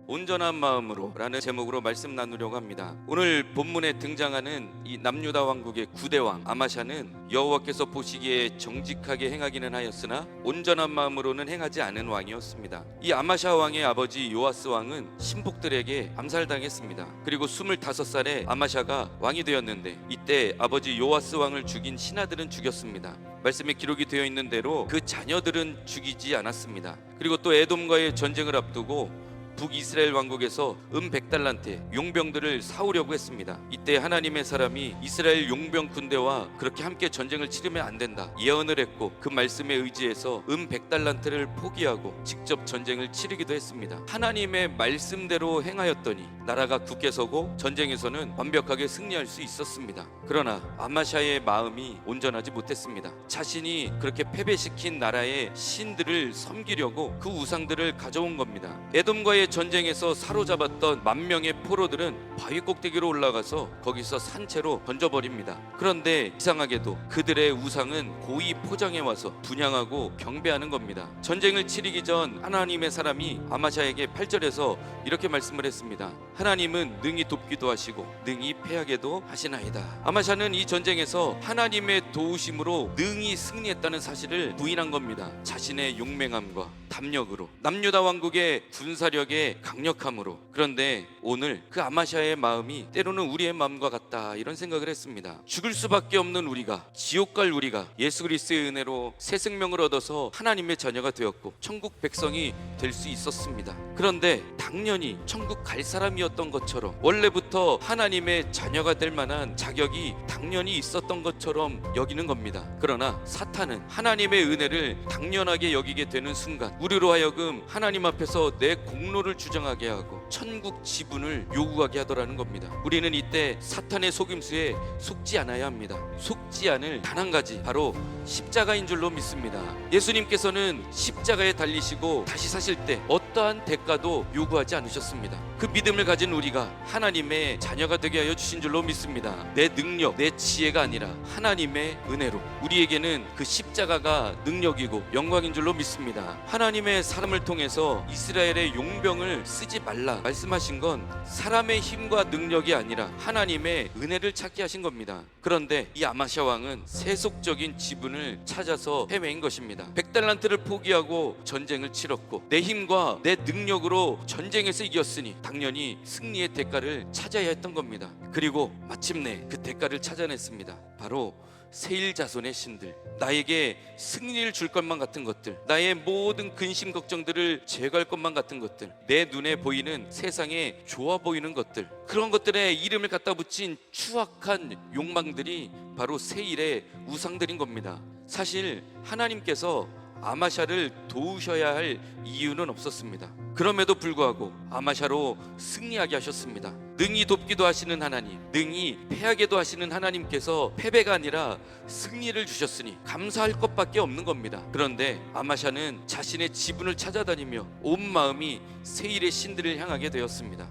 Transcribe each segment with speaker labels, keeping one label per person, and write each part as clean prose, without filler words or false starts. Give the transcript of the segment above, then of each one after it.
Speaker 1: 온전한 마음으로 라는 제목으로 말씀 나누려고 합니다. 오늘 본문에 등장하는 이 남유다 왕국의 9대왕 아마샤는 여호와께서 보시기에 정직하게 행하기는 하였으나 온전한 마음으로는 행하지 않은 왕이었습니다. 이 아마샤 왕의 아버지 요아스 왕은 신복들에게 암살당했습니다. 그리고 25살에 아마샤가 왕이 되었는데 이때 아버지 요아스 왕을 죽인 신하들은 죽였습니다. 말씀에 기록이 되어 있는 대로 그 자녀들은 죽이지 않았습니다. 그리고 또 에돔과의 전쟁을 앞두고 북이스라엘 왕국에서 100달란트 용병들을 사오려고 했습니다. 이때 하나님의 사람이 이스라엘 용병 군대와 그렇게 함께 전쟁을 치르면 안 된다 예언을 했고, 그 말씀에 의지해서 100달란트를 포기하고 직접 전쟁을 치르기도 했습니다. 하나님의 말씀대로 행하였더니 나라가 굳게 서고 전쟁에서는 완벽하게 승리할 수 있었습니다. 그러나 아마샤의 마음이 온전하지 못했습니다. 자신이 그렇게 패배시킨 나라의 신들을 섬기려고 그 우상들을 가져온 겁니다. 에돔과의 전쟁에서 사로잡았던 10,000명의 포로들은 바위 꼭대기로 올라가서 거기서 산채로 던져버립니다. 그런데 이상하게도 그들의 우상은 고이 포장해 와서 분향하고 경배하는 겁니다. 전쟁을 치르기 전 하나님의 사람이 아마샤에게 8절에서 이렇게 말씀을 했습니다. 하나님은 능히 돕기도 하시고 능히 패하게도 하시나이다. 아마샤는 이 전쟁에서 하나님의 도우심으로 능히 승리했다는 사실을 부인한 겁니다. 자신의 용맹함과 담력으로, 남유다 왕국의 군사력의 강력함으로. 그런데 오늘 그 아마샤의 마음이 때로는 우리의 마음과 같다, 이런 생각을 했습니다. 죽을 수밖에 없는 우리가, 지옥 갈 우리가 예수 그리스도의 은혜로 새 생명을 얻어서 하나님의 자녀가 되었고 천국 백성이 될 수 있었습니다. 그런데 당연히 천국 갈 사람이었던 것처럼, 원래부터 하나님의 자녀가 될 만한 자격이 당연히 있었던 것처럼 여기는 겁니다. 그러나 사탄은 하나님의 은혜를 당연하게 여기게 되는 순간 우리로 하여금 하나님 앞에서 내 공로를 주장하게 하고 천국 지분을 요구하게 하더라는 겁니다. 우리는 이때 사탄의 속임수에 속지 않아야 합니다. 속지 않을 단 한 가지, 바로 십자가인 줄로 믿습니다. 예수님께서는 십자가에 달리시고 다시 사실 때 어떠한 대가도 요구하지 않으셨습니다. 그 믿음을 가진 우리가 하나님의 자녀가 되게 하여 주신 줄로 믿습니다. 내 능력, 내 지혜가 아니라 하나님의 은혜로 우리에게는 그 십자가가 능력이고 영광인 줄로 믿습니다. 하나님의 사람을 통해서 이스라엘의 용병을 쓰지 말라 말씀하신 건 사람의 힘과 능력이 아니라 하나님의 은혜를 찾게 하신 겁니다. 그런데 이 아마샤 왕은 세속적인 지분을 찾아서 헤매인 것입니다. 100달란트를 포기하고 전쟁을 치렀고 내 힘과 내 능력으로 전쟁에서 이겼으니 당연히 승리의 대가를 찾아야 했던 겁니다. 그리고 마침내 그 대가를 찾아냈습니다. 바로 세일 자손의 신들, 나에게 승리를 줄 것만 같은 것들, 나의 모든 근심 걱정들을 제거할 것만 같은 것들, 내 눈에 보이는 세상에 좋아 보이는 것들, 그런 것들에 이름을 갖다 붙인 추악한 욕망들이 바로 세일의 우상들인 겁니다. 사실 하나님께서 아마샤를 도우셔야 할 이유는 없었습니다. 그럼에도 불구하고 아마샤로 승리하게 하셨습니다. 능히 돕기도 하시는 하나님, 능히 패하게도 하시는 하나님께서 패배가 아니라 승리를 주셨으니 감사할 것밖에 없는 겁니다. 그런데 아마샤는 자신의 지분을 찾아다니며 온 마음이 세일의 신들을 향하게 되었습니다.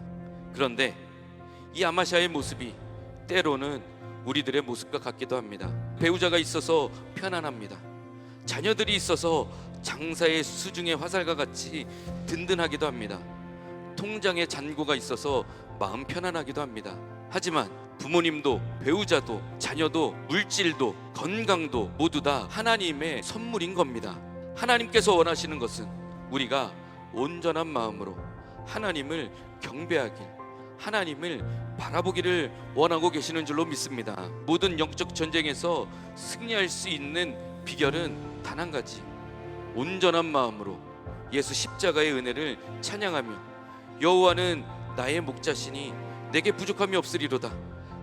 Speaker 1: 그런데 이 아마샤의 모습이 때로는 우리들의 모습과 같기도 합니다. 배우자가 있어서 편안합니다. 자녀들이 있어서 장사의 수중의 화살과 같이 든든하기도 합니다. 통장에 잔고가 있어서 마음 편안하기도 합니다. 하지만 부모님도 배우자도 자녀도 물질도 건강도 모두 다 하나님의 선물인 겁니다. 하나님께서 원하시는 것은 우리가 온전한 마음으로 하나님을 경배하길, 하나님을 바라보기를 원하고 계시는 줄로 믿습니다. 모든 영적 전쟁에서 승리할 수 있는 비결은 단 한 가지, 온전한 마음으로 예수 십자가의 은혜를 찬양하며 여호와는 나의 목자시니 내게 부족함이 없으리로다,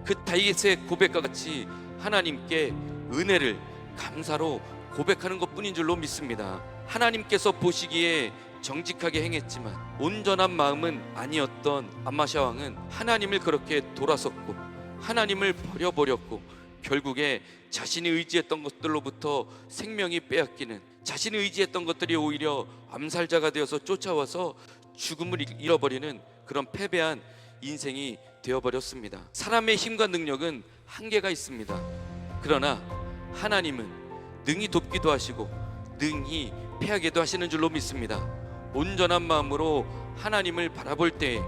Speaker 1: 그 다윗의 고백과 같이 하나님께 은혜를 감사로 고백하는 것뿐인 줄로 믿습니다. 하나님께서 보시기에 정직하게 행했지만 온전한 마음은 아니었던 아마샤 왕은 하나님을 그렇게 돌아섰고 하나님을 버려버렸고 결국에 자신이 의지했던 것들로부터 생명이 빼앗기는, 자신이 의지했던 것들이 오히려 암살자가 되어서 쫓아와서 죽음을 잃어버리는 그런 패배한 인생이 되어버렸습니다. 사람의 힘과 능력은 한계가 있습니다. 그러나 하나님은 능히 돕기도 하시고 능히 패하게도 하시는 줄로 믿습니다. 온전한 마음으로 하나님을 바라볼 때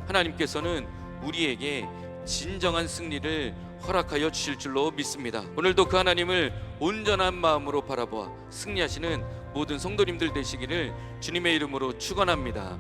Speaker 1: 하나님께서는 우리에게 진정한 승리를 허락하여 주실 줄로 믿습니다. 오늘도 그 하나님을 온전한 마음으로 바라보아 승리하시는 모든 성도님들 되시기를 주님의 이름으로 축원합니다.